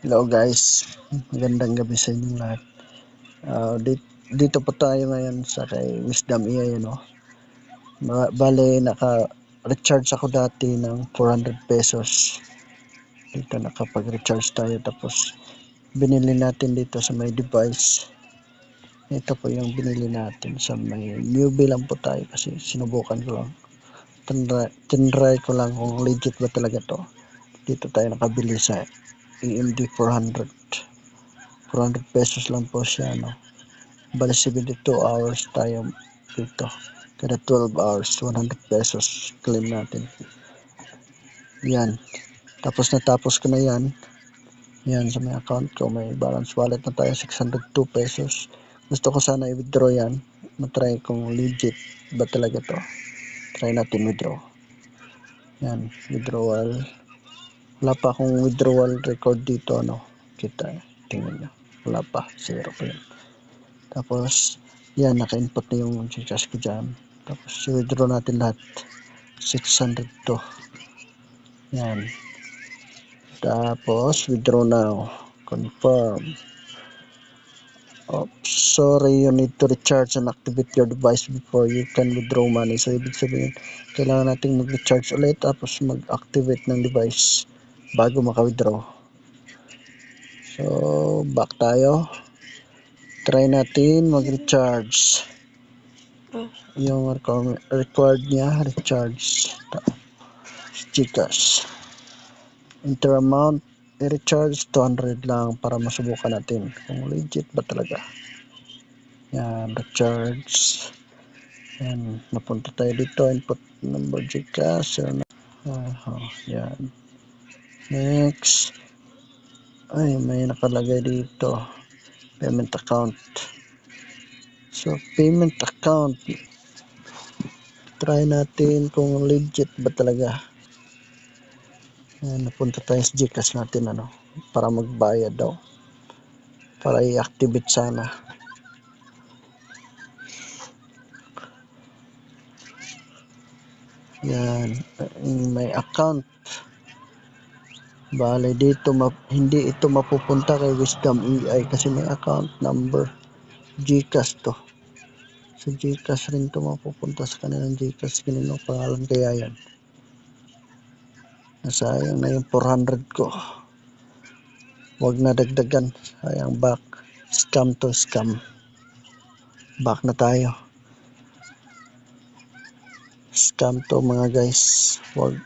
Hello guys, magandang gabi sa inyong lahat. Dito po tayo ngayon sa kay Wisdom AI, no? Bale, naka-recharge ako dati ng 400 pesos. Dito nakapag-recharge tayo, tapos binili natin dito sa may device. Ito po yung binili natin sa may newbie lang po tayo kasi sinubukan ko lang. Tinry ko lang kung legit ba talaga to. Dito tayo nakabili sa AMD 400 pesos lang po siya, no? Bali 72 hours tayo dito, kada 12 hours 100 pesos claim natin. Yan, natapos ko na yan sa may account ko. May balance wallet na tayo, 602 pesos. Gusto ko sana i-withdraw yan, matry kung legit ba talaga to. Try natin withdraw. Yan, withdrawal. Wala pa akong withdrawal record dito, no? Kita, tingnan nyo, wala pa, zero pa yun. Tapos yan, naka-input na yung Gcash ko dyan. Tapos i-withdraw natin lahat, 602. Yan, tapos withdraw now, confirm. Oops, sorry, you need to recharge and activate your device before you can withdraw money. So ibig sabihin, kailangan natin mag-recharge ulit, tapos mag-activate ng device bago maka-withdraw. So back tayo, try natin mag-recharge. Yung required niya, recharge Gcash, enter amount, i-recharge 200 lang para masubukan natin kung legit ba talaga. Yan, recharge. Yan, napunta tayo dito, input number Gcash. Yan, next. Ay, may nakalagay dito, payment account. So payment account, try natin kung legit ba talaga. Ayan, napunta tayo sa Gcash natin, ano, para magbayad daw, para i-activate sana. Yan, may account. Bale dito hindi ito mapupunta kay Wisdom AI kasi may account number. Gcash to, sa Gcash rin to mapupunta, sa kanilang Gcash. Kanino pangalan kaya yan? Nasayang na yung 400 ko, wag na dagdagan, sayang. Back, scam to scam, back na tayo. Scam to mga guys, wag.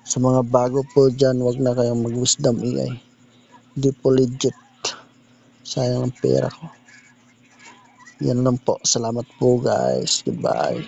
Sa mga bago po dyan, wag na kayong mag-Wisdom AI, hindi po legit, sayang ang pera ko. Yan lang po, salamat po guys, goodbye.